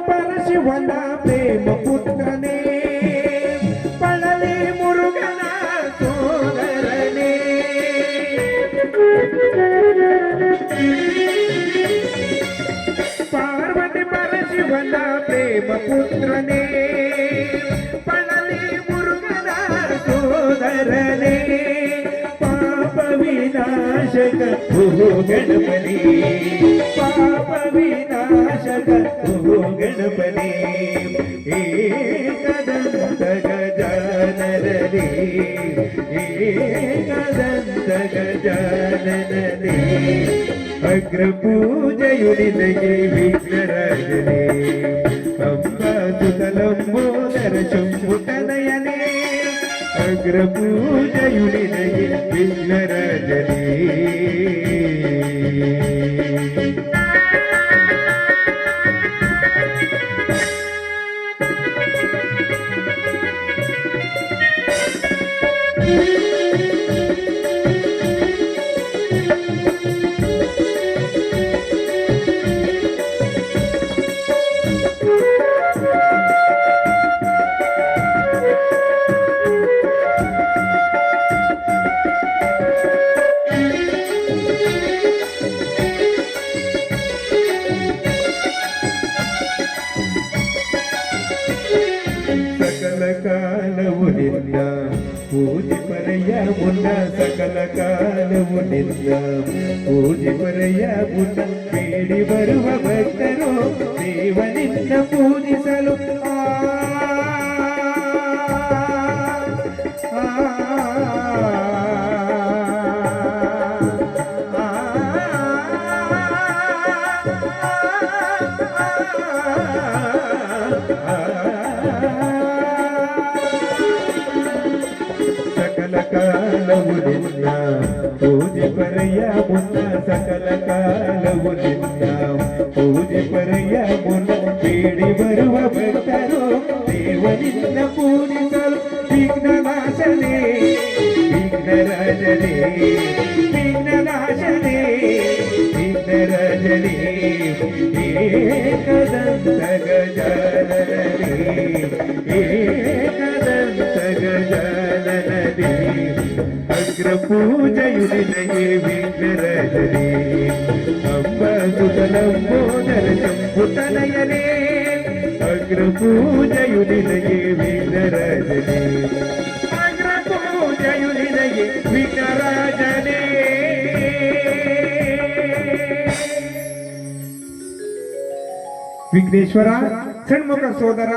ಪರಶಿವನ ಪ್ರೇಮ ಪುತ್ರನೇ ಪಳಲಿ ಮುರುಗನ ಸೋದರನೇ ಪಾರ್ವತಿ ಪರಶಿವನ ಪ್ರೇಮ ಪುತ್ರನೇ ಪಳಲಿ ಮುರುಗನ ಸೋದರನೇ ಪಾಪ ವಿನಾಶಕ ಗಣಪತಿ ಪಾಪ ವಿನಾಶಕ ಗಣಪತಿ ಏಕದಂತ ಗಜಾನನೇ ಏಕದಂತ ಗಜಾನನೇ ಅಗ್ರ ಪೂಜೆಯುನಿನಗೆ ವಿಘ್ನರಾಜನೇ ಅಂಬಾಸುತಲಂಬೋದರ ಶಂಭುತನಯನೇ ಅಗ್ರ ಪೂಜೆಯುನಿನಗೆ ವಿಘ್ನರಾಜನೇ ಸಕಲ ಕಾಲವು ನಿನ್ನ ಪೂಜೆ ಪರೆಯ ಮುನ್ನ ಸಕಲ ಕಾಲವು ನಿನ್ನ ಪೂಜೆ ಪರೆಯ ಮುನ್ನ ಬೇಡಿ ಬರುವ ಭಕ್ತರು ದೇವನಿನ್ನ ಪೂಜಿಸಲು ಸಕಲ ಕಾಲವು ನಿನ್ನ ಪೂಜೆ ಪರೆಯ ಮುನ್ನ ಸಕಲ ಕಾಲವು ನಿನ್ನ ಪೂಜೆ ಪರೆಯ ಮುನ್ನ ಬೇಡಿ ಬರುವ ಭಕ್ತರು ದೇವನಿನ್ನ ಪೂಜಿಸಲು ವಿಘ್ನನಾಶನೇ ವಿಘ್ನರಾಜನೇ ವಿಘ್ನನಾಶನೇ ವಿಘ್ನರಾಜನೇ ಏಕದಂತ ಗಜಾನನೇ ಏಕದಂತ ಗಜಾನನೇ ಅಗ್ರ ಪೂಜೆಯುನಿನಗೆ ವಿಘ್ನರಾಜನೇ ಅಂಬಾಸುತಲಂಬೋದರ ಶಂಭುತನಯನೇ ಅಗ್ರ ಪೂಜೆಯುನಿನಗೆ ವಿಘ್ನರಾಜನೇ ಅಗ್ರ ಪೂಜೆಯುನಿನಗೆ ವಿಘ್ನರಾಜನೇ ವಿಘ್ನೇಶ್ವರ ಷಣ್ಮುಖ ಸೋದರ